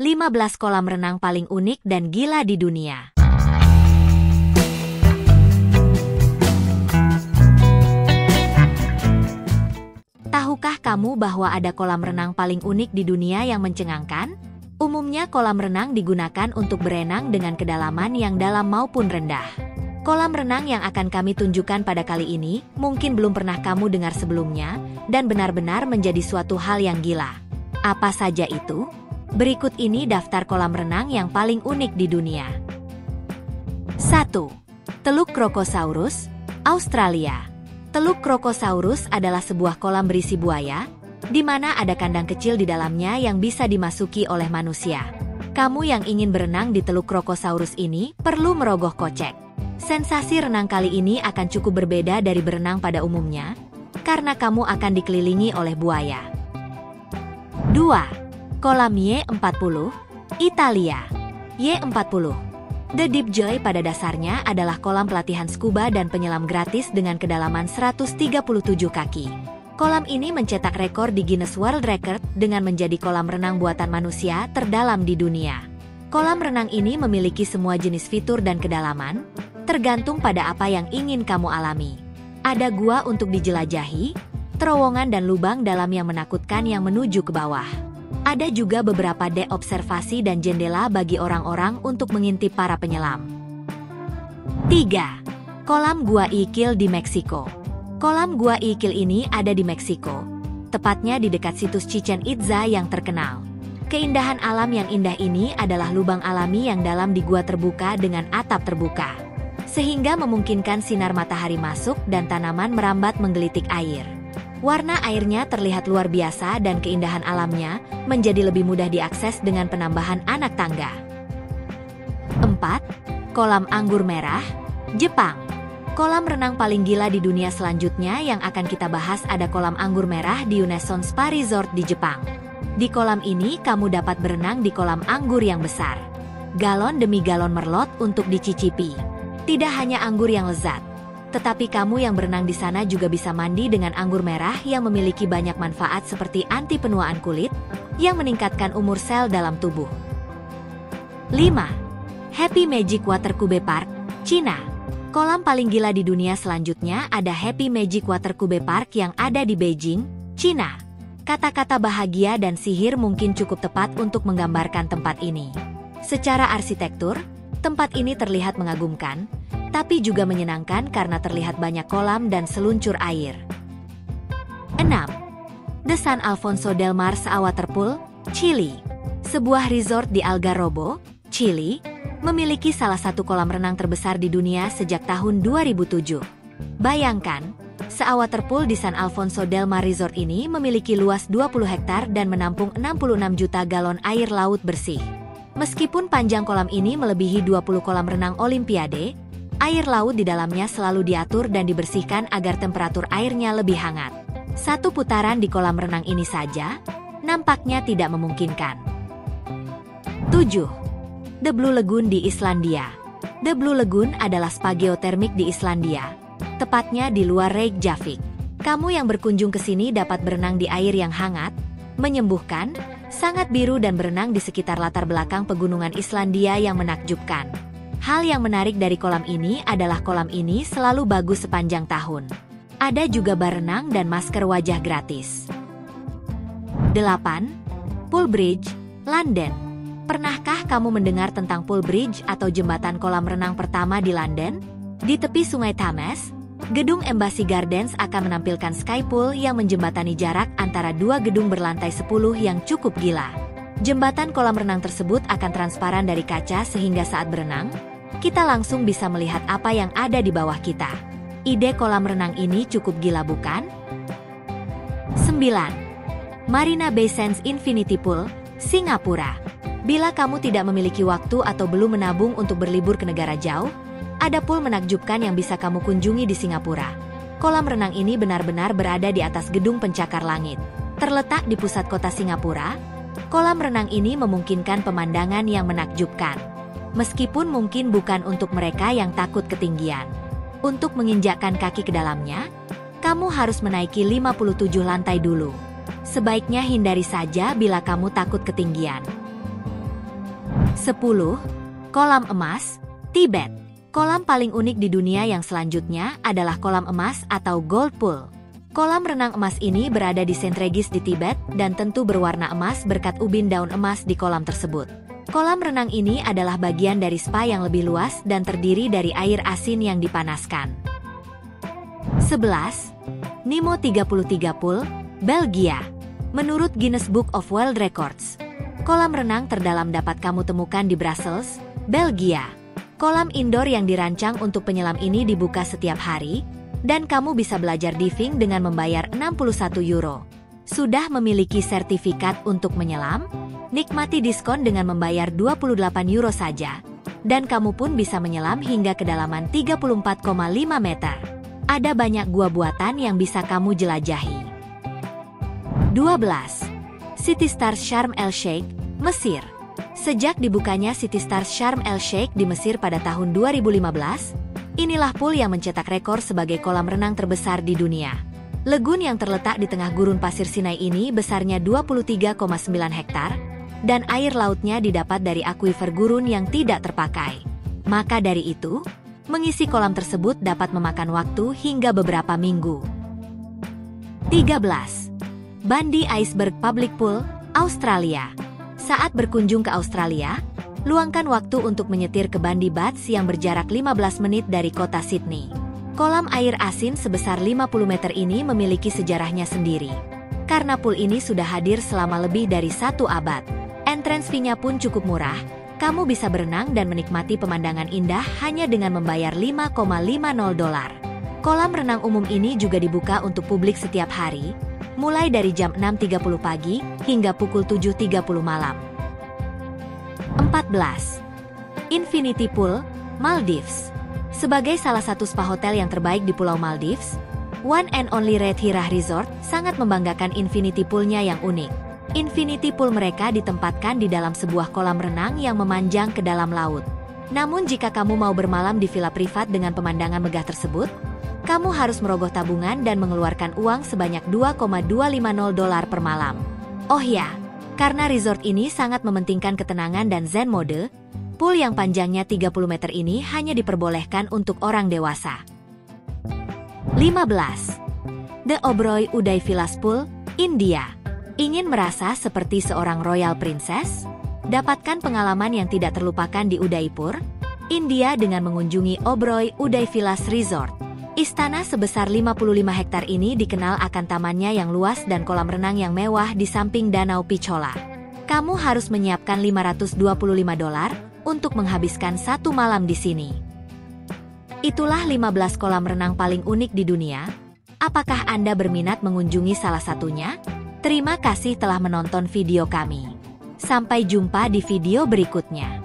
15 kolam renang paling unik dan gila di dunia. Tahukah kamu bahwa ada kolam renang paling unik di dunia yang mencengangkan? Umumnya kolam renang digunakan untuk berenang dengan kedalaman yang dalam maupun rendah. Kolam renang yang akan kami tunjukkan pada kali ini mungkin belum pernah kamu dengar sebelumnya dan benar-benar menjadi suatu hal yang gila. Apa saja itu? Berikut ini daftar kolam renang yang paling unik di dunia. 1. Teluk Krokosaurus, Australia. Teluk Krokosaurus adalah sebuah kolam berisi buaya, di mana ada kandang kecil di dalamnya yang bisa dimasuki oleh manusia. Kamu yang ingin berenang di Teluk Krokosaurus ini perlu merogoh kocek. Sensasi renang kali ini akan cukup berbeda dari berenang pada umumnya, karena kamu akan dikelilingi oleh buaya. 2. Kolam Y40, Italia. Y40. The Deep Joy pada dasarnya adalah kolam pelatihan scuba dan penyelam gratis dengan kedalaman 137 kaki. Kolam ini mencetak rekor di Guinness World Record dengan menjadi kolam renang buatan manusia terdalam di dunia. Kolam renang ini memiliki semua jenis fitur dan kedalaman, tergantung pada apa yang ingin kamu alami. Ada gua untuk dijelajahi, terowongan dan lubang dalam yang menakutkan yang menuju ke bawah. Ada juga beberapa dek observasi dan jendela bagi orang-orang untuk mengintip para penyelam. 3. Kolam Gua Iquil di Meksiko. Kolam Gua Iquil ini ada di Meksiko, tepatnya di dekat situs Chichen Itza yang terkenal. Keindahan alam yang indah ini adalah lubang alami yang dalam di gua terbuka dengan atap terbuka, sehingga memungkinkan sinar matahari masuk dan tanaman merambat menggelitik air. Warna airnya terlihat luar biasa dan keindahan alamnya menjadi lebih mudah diakses dengan penambahan anak tangga. 4. Kolam Anggur Merah, Jepang. Kolam renang paling gila di dunia selanjutnya yang akan kita bahas ada kolam anggur merah di Uneson Spa Resort di Jepang. Di kolam ini kamu dapat berenang di kolam anggur yang besar. Galon demi galon merlot untuk dicicipi. Tidak hanya anggur yang lezat, tetapi kamu yang berenang di sana juga bisa mandi dengan anggur merah yang memiliki banyak manfaat seperti anti penuaan kulit, yang meningkatkan umur sel dalam tubuh. 5. Happy Magic Water Cube Park, Cina. Kolam paling gila di dunia selanjutnya ada Happy Magic Water Cube Park yang ada di Beijing, Cina. Kata-kata bahagia dan sihir mungkin cukup tepat untuk menggambarkan tempat ini. Secara arsitektur, tempat ini terlihat mengagumkan, tapi juga menyenangkan karena terlihat banyak kolam dan seluncur air. 6. The San Alfonso del Mar Waterpool, Chili. Sebuah resort di Algarrobo, Chile, memiliki salah satu kolam renang terbesar di dunia sejak tahun 2007. Bayangkan, Waterpool di San Alfonso del Mar Resort ini memiliki luas 20 hektar dan menampung 66 juta galon air laut bersih. Meskipun panjang kolam ini melebihi 20 kolam renang Olimpiade, air laut di dalamnya selalu diatur dan dibersihkan agar temperatur airnya lebih hangat. Satu putaran di kolam renang ini saja, nampaknya tidak memungkinkan. 7. The Blue Lagoon di Islandia. The Blue Lagoon adalah spa geotermik di Islandia, tepatnya di luar Reykjavik. Kamu yang berkunjung ke sini dapat berenang di air yang hangat, menyembuhkan, sangat biru dan berenang di sekitar latar belakang pegunungan Islandia yang menakjubkan. Hal yang menarik dari kolam ini adalah kolam ini selalu bagus sepanjang tahun. Ada juga bar renang dan masker wajah gratis. 8. Pool Bridge, London. Pernahkah kamu mendengar tentang Pool Bridge atau jembatan kolam renang pertama di London? Di tepi Sungai Thames, gedung Embassy Gardens akan menampilkan sky pool yang menjembatani jarak antara dua gedung berlantai 10 yang cukup gila. Jembatan kolam renang tersebut akan transparan dari kaca sehingga saat berenang, kita langsung bisa melihat apa yang ada di bawah kita. Ide kolam renang ini cukup gila bukan? 9. Marina Bay Sands Infinity Pool, Singapura. Bila kamu tidak memiliki waktu atau belum menabung untuk berlibur ke negara jauh, ada pool menakjubkan yang bisa kamu kunjungi di Singapura. Kolam renang ini benar-benar berada di atas gedung pencakar langit. Terletak di pusat kota Singapura, kolam renang ini memungkinkan pemandangan yang menakjubkan. Meskipun mungkin bukan untuk mereka yang takut ketinggian. Untuk menginjakkan kaki ke dalamnya, kamu harus menaiki 57 lantai dulu. Sebaiknya hindari saja bila kamu takut ketinggian. 10. Kolam emas, Tibet. Kolam paling unik di dunia yang selanjutnya adalah kolam emas atau gold pool. Kolam renang emas ini berada di St. Regis di Tibet dan tentu berwarna emas berkat ubin daun emas di kolam tersebut. Kolam renang ini adalah bagian dari spa yang lebih luas dan terdiri dari air asin yang dipanaskan. 11. Nemo 33 Pool, Belgia. Menurut Guinness Book of World Records, kolam renang terdalam dapat kamu temukan di Brussels, Belgia. Kolam indoor yang dirancang untuk penyelam ini dibuka setiap hari, dan kamu bisa belajar diving dengan membayar 61 euro. Sudah memiliki sertifikat untuk menyelam? Nikmati diskon dengan membayar 28 euro saja, dan kamu pun bisa menyelam hingga kedalaman 34,5 meter. Ada banyak gua buatan yang bisa kamu jelajahi. 12. City Stars Sharm el-Sheikh, Mesir. Sejak dibukanya City Stars Sharm el-Sheikh di Mesir pada tahun 2015, inilah pool yang mencetak rekor sebagai kolam renang terbesar di dunia. Lagoon yang terletak di tengah gurun pasir Sinai ini besarnya 23,9 hektar, dan air lautnya didapat dari akuifer gurun yang tidak terpakai. Maka dari itu, mengisi kolam tersebut dapat memakan waktu hingga beberapa minggu. 13. Bundy Iceberg Public Pool, Australia. Saat berkunjung ke Australia, luangkan waktu untuk menyetir ke Bundy Baths yang berjarak 15 menit dari kota Sydney. Kolam air asin sebesar 50 meter ini memiliki sejarahnya sendiri. Karena pool ini sudah hadir selama lebih dari 1 abad. Entrance fee-nya pun cukup murah. Kamu bisa berenang dan menikmati pemandangan indah hanya dengan membayar $5,50. Kolam renang umum ini juga dibuka untuk publik setiap hari, mulai dari jam 6.30 pagi hingga pukul 7.30 malam. 14. Infinity Pool, Maldives. Sebagai salah satu spa hotel yang terbaik di Pulau Maldives, One and Only Red Hirah Resort sangat membanggakan infinity pool-nya yang unik. Infinity pool mereka ditempatkan di dalam sebuah kolam renang yang memanjang ke dalam laut. Namun jika kamu mau bermalam di villa privat dengan pemandangan megah tersebut, kamu harus merogoh tabungan dan mengeluarkan uang sebanyak $2,250 per malam. Oh ya, karena resort ini sangat mementingkan ketenangan dan zen mode, pool yang panjangnya 30 meter ini hanya diperbolehkan untuk orang dewasa. 15. The Oberoi Uday Villas Pool, India. Ingin merasa seperti seorang royal princess? Dapatkan pengalaman yang tidak terlupakan di Udaipur, India dengan mengunjungi Oberoi Uday Villas Resort. Istana sebesar 55 hektar ini dikenal akan tamannya yang luas dan kolam renang yang mewah di samping Danau Pichola. Kamu harus menyiapkan $525 untuk menghabiskan 1 malam di sini. Itulah 15 kolam renang paling unik di dunia. Apakah Anda berminat mengunjungi salah satunya? Terima kasih telah menonton video kami. Sampai jumpa di video berikutnya.